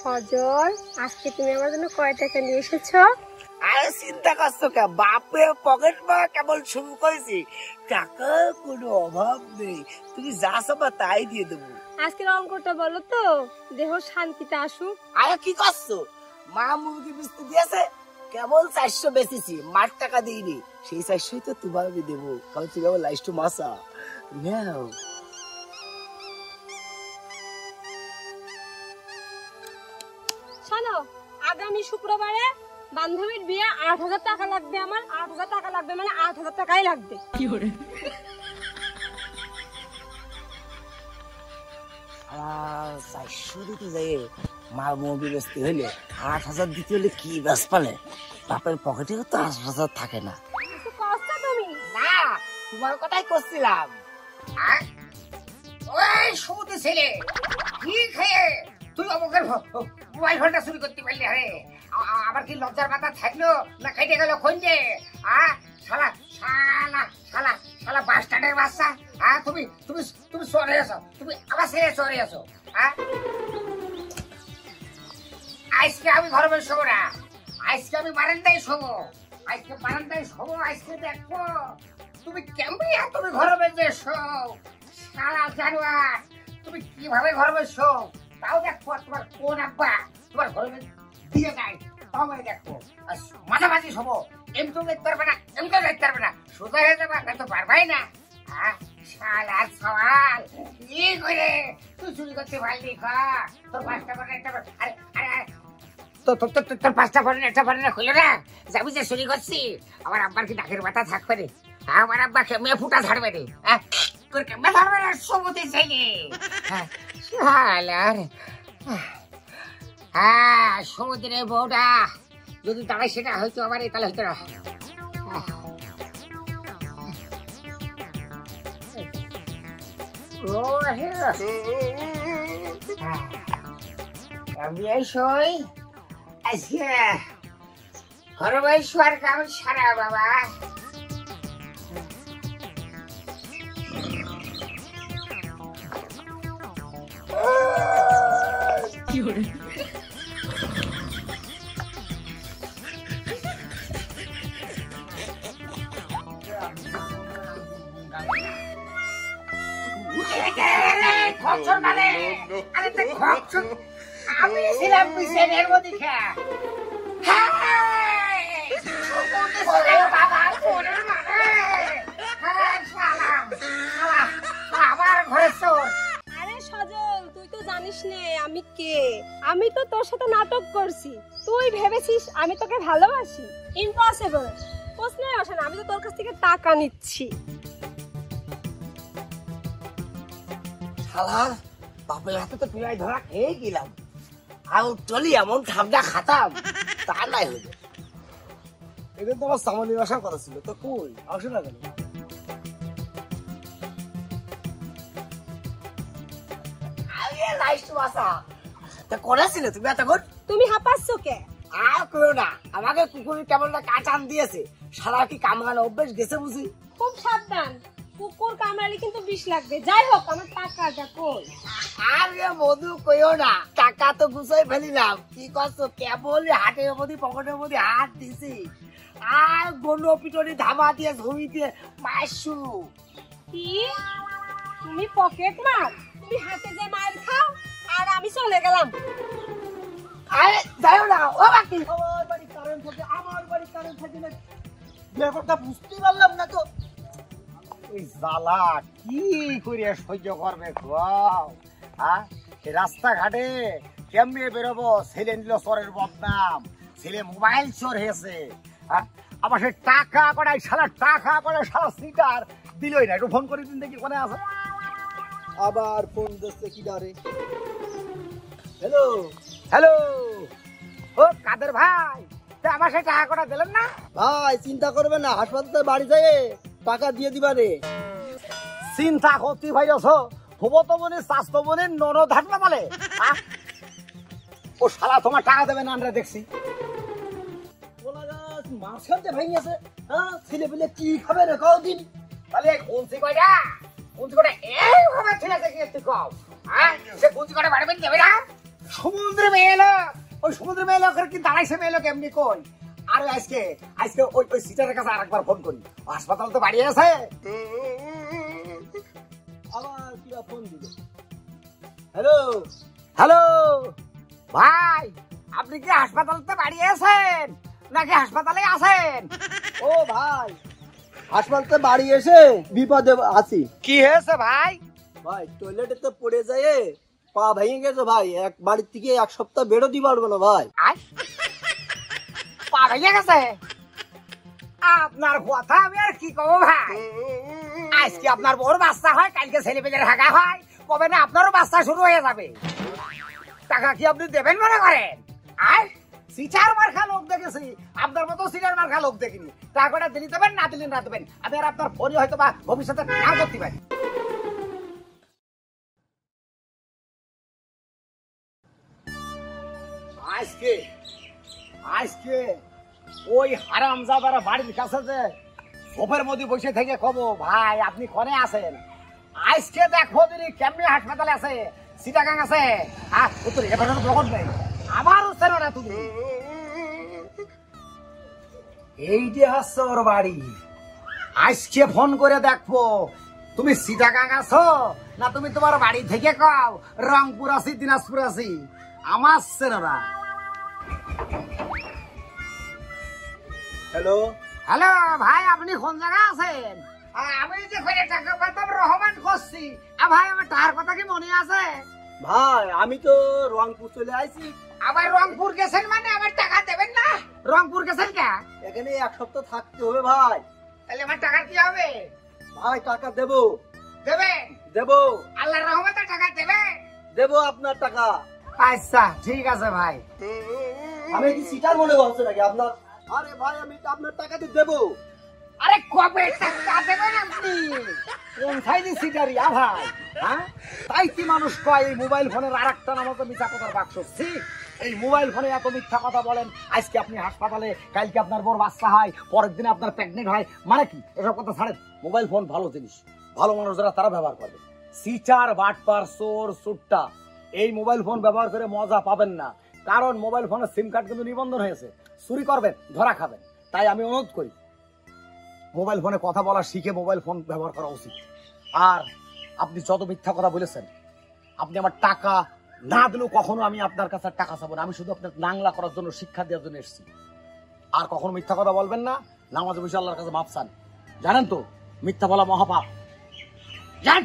সজল, আজকে তুমি আমার জন্য কয় টাকা নিয়ে এসেছো? আরে চিন্তা করছো কে, বাপে পকেট মা কেবল শুরু করেছি, টাকার কোনো অভাব নেই, তুমি যা চাবা তাই দিয়ে দেবো। আজকের অঙ্কটা বলো তো, দেহ শান্তিতে আসুক। আরে কি করছো, মা মুরগি বিস্তি দিয়েছে, কেবল 400 বেচেছি, মার টাকা দিইনি, সেই 400 তো তোমার আমি দেবো, কারণ তুমি আমার লাইস্ট মাসা নাও। শোনো, আগামী শুক্রবারে বান্ধবীর বিয়ে, 8000 টাকা লাগবে আমার। 8000 টাকা লাগবে মানে 8000 টাকাই লাগবে। কি করে 400 দিতে যাই মা মুরগি বেচতে হইলে 8000 দিতে হলে কি ব্যাস পালে, বাপের পকেটে তো 8000 থাকে না। তুমি না, তোমার কথাই করছিলাম। ওই সমুদ্র ছেলে, কি খেয়ে তুই অমুকের মোবাইল ফোনটা চুরি করতে পারলি? আরে আবার কি লজ্জার মাথা থাকলো না কেটে গেল খঞ্জে? শালা শালা শালা শালা বাস্টার্ডের বাচ্চা, তুমি তুমি তুমি চলে আসো, তুমি আবার ছেলে চলে আসো। আজকে আমি ঘরে বসে শোবো না, আজকে আমি বারান্দায় শোবো, আজকে বারান্দায় শোবো, আজকে দেখবো তুমি কেমনি তুমি ঘরে বসে শো। শালা জানোয়ার, তুমি কিভাবে ঘরে বসে শো তাও দেখবো, তোমার কোন আব্বা তোমার ঘরে দিয়ে যায় তাও আমি দেখবো। মাঝামাঝি শোবো, এমনিও দেখতে পারবে না, এমনিও দেখতে পারবে না, সোজা হয়ে যাবে না তো পারবাই না। শালার সওয়াল, কি করে তুই চুরি করতে পারলি? তোর 5টা ফোন একটা, আরে আরে তোর 5টা ফোন একটা ফোন খুলো না, যাবি যে চুরি করছি। আমার আব্বার কি ডাকের মাথা থাকবে রে? আমার আব্বা কেমনে ফুটা ছাড়বে রে? তোর কেমনে ছাড়বে না? সমুদ্রে চাইলে শালার সমুদ্রের বউটা যদি দাঁড়ায় সেটা হয়তো আমার তাহলে হইতো না। আমি সই আজকে ঘরে বসে আর কাম সারা বাবা। কি করে আমি ছিলাম পিছনের মধ্যে আমার ঘরে চোর। আরে সজল, তুই তো জানিস নে আমি কে। আমি তো তোর সাথে নাটক করছি, তুই ভেবেছিস আমি তোকে ভালোবাসি? ইম্পসিবল, প্রশ্নই আসে না। আমি তো তোর কাছ থেকে টাকা নিচ্ছি। শালা বাপের হাতে তো পিলাই ধরা খেয়ে গেলাম, আর চলি এমন খাবটা খাতাম তা নাই হইল। এদের তো আমার সামান্য আশা করা ছিল, তো কই আসে না কেন? করেছিল তুমি এতক্ষণ? তুমি হাঁপাচ্ছ কে? আর করো না, আমাকে কুকুর কেমন না কাটান দিয়েছে, সারা কি কামড়ানো অভ্যেস গেছে বুঝি। খুব সাবধান, কুকুর কামড়ালে কিন্তু বিষ লাগবে। যাই হোক, আমার টাকাটা কই? আরে মধু কইও না, টাকা তো গুছাই ফেলিলাম। কি করছো, কেবল হাটের মধ্যে পকেটের মধ্যে হাত দিছি, আর গন্ড পিটনি ধামা দিয়ে ঝুড়ি দিয়ে মারছু। কি তুমি পকেট মার? তুমি হাতে যে মার খাও আর আমি চলে গেলাম। আরে যাও না, ও বাকি আমার বাড়ি কারেন্ট থাকে, আমার বাড়ি কারেন্ট থাকে না, ব্যাপারটা বুঝতে পারলাম না তো। এই জ্বালা কি করে সহ্য করবে গাও? রাস্তাঘাটে কেমনে বেরোবো? ছেলে নিল চোরের বদনাম, ছেলে মোবাইল চোর হয়েছে, আবার সে টাকা করাই শালা, টাকা করে শালা সিটার দিলই না। একটু ফোন করে দিন দেখি কোনে আছে। আবার ফোন দিচ্ছে কি ডারে? হ্যালো হ্যালো, ও কাদের ভাই, আমার সে টাকা কটা দিলেন না? ভাই চিন্তা করবে না, হাসপাতালে বাড়ি যায় টাকা দিয়ে দিবা রে। চিন্তা করতে ভাই আছো, হবো তো মনে স্বাস্থ্য মনে ননদ হাসপাতালে। ও শালা তোমার টাকা দেবে না আমরা দেখছি। মাঝখানতে ভেঙে আছে, ছেলে পেলে কি খাবে রে কদিন? তাহলে গুনছি কয়টা, গুনছি কয়টা এইভাবে ছেলে থেকে একটু কম, সে গুনছি কয়টা বাড়বেন দেবে না? সমুদ্রে মেয়ে এলো, ওই সমুদ্রে মেয়ে এলো কি দাঁড়াইছে মেয়ে এলো কেমনি কই? আরে আজকে আজকে ওই ওই সিটারের কাছে আরেকবার ফোন করি, হাসপাতাল তো বাড়ি আছে। আবার কি ফোন দিল? হ্যালো হ্যালো ভাই, আপনি কি হাসপাতালতে বাড়ি আছেন নাকি হাসপাতালে আছেন? ও ভাই, হাসপাতালে বাড়ি এসে বিপদে আছি। কি হয়েছে ভাই? ভাই টয়লেটে তো পড়ে যায়, পা ভেঙে গেছে ভাই। এক বাড়ির থেকে এক সপ্তাহ বেরোতে পারবো না ভাই। আয়, পা ভেঙে গেছে? আপনার কথা আমি আর কি কব ভাই। আজকে আপনার বড় বাচ্চা হয়, কালকে ছেলে পেলে ঢাকা হয়, কবে না আপনারও বাচ্চা শুরু হয়ে যাবে। টাকা কি আপনি দেবেন মনে করেন? আয়, সিটার মার্কা লোক দেখেছি, আপনার মতো সিটার মার্কা লোক দেখিনি। টাকাটা দিলে দেবেন, না দিলে না দেবেন। আমি আর আপনার ফোনই হয়তো বা ভবিষ্যতে নাম করতে পারি। আজকে আজকে ওই হারামজাদারা বাড়ির কাছে যে সোফের মধ্যে বসে থেকে কব, ভাই আপনি কোনে আছেন? আজকে দেখো তিনি কেমনি হাসপাতালে আছে, সিটাগাং আছে। উত্তর এবার ব্লকট নেই, আমার হচ্ছে না তুমি। এই যে হচ্ছে ওর বাড়ি। আজকে ফোন করে দেখবো তুমি সিটাগাং আছো না তুমি তোমার বাড়ি থেকে কও রংপুর আছি, দিনাজপুর আছি। আমার সেনারা। হ্যালো হ্যালো ভাই, আপনি কোন জায়গায় আছেন? আমি যে কয়টা টাকা পাতাম রহমান করছি। ভাই আমার টাকার কথা কি মনে আছে? ভাই, আমি তো রংপুর চলে আইছি। আবার রংপুর গেছেন মানে আমার টাকা দেবেন না? রংপুর গেছেন কে? এখানে এক সপ্তাহ থাকতে হবে ভাই। তাহলে আমার টাকার কি হবে? ভাই টাকা দেবো দেবেন? দেবো আল্লাহর রহমতে টাকা দেবেন? দেবো আপনার টাকা। আচ্ছা ঠিক আছে ভাই। আমি কি সিটার মনে করছে নাকি আপনার? আরে ভাই, আমি তো আপনার টাকা দিয়ে দেবো। আরে কবে টাকা দেবেন আপনি? কোন সাইজে সিটারিয়া ভাই? হ্যাঁ, তাই কি মানুষ কয় এই মোবাইল ফোনের আর একটা নাম হচ্ছে মিথ্যা কথার বাক্স। এই মোবাইল ফোনে এত মিথ্যা কথা বলেন। আজকে আপনি হাসপাতালে, কালকে আপনার বড় বাচ্চা হয়, পরের দিনে আপনার প্রেগনেন্ট হয়, মানে কি? এসব কথা ছাড়েন। মোবাইল ফোন ভালো জিনিস, ভালো মানুষ যারা তারা ব্যবহার করবে। সিটার, বাটপার, চোর, সুট্টা এই মোবাইল ফোন ব্যবহার করে মজা পাবেন না। কারণ মোবাইল ফোনের সিম কার্ড কিন্তু নিবন্ধন হয়েছে, চুরি করবেন ধরা খাবেন। তাই আমি অনুরোধ করি, মোবাইল ফোনে কথা বলা শিখে মোবাইল ফোন ব্যবহার করা উচিত। আর আপনি যত মিথ্যা কথা বলেছেন, আপনি আমার টাকা না দিলেও কখনো আমি আপনার কাছে টাকা চাবো না। আমি শুধু আপনার নাংলা করার জন্য, শিক্ষা দেওয়ার জন্য এসেছি। আর কখনো মিথ্যা কথা বলবেন না। নামাজে বসে আল্লাহর কাছে মাফ চান। জানেন তো মিথ্যা বলা মহাপাপ। জান।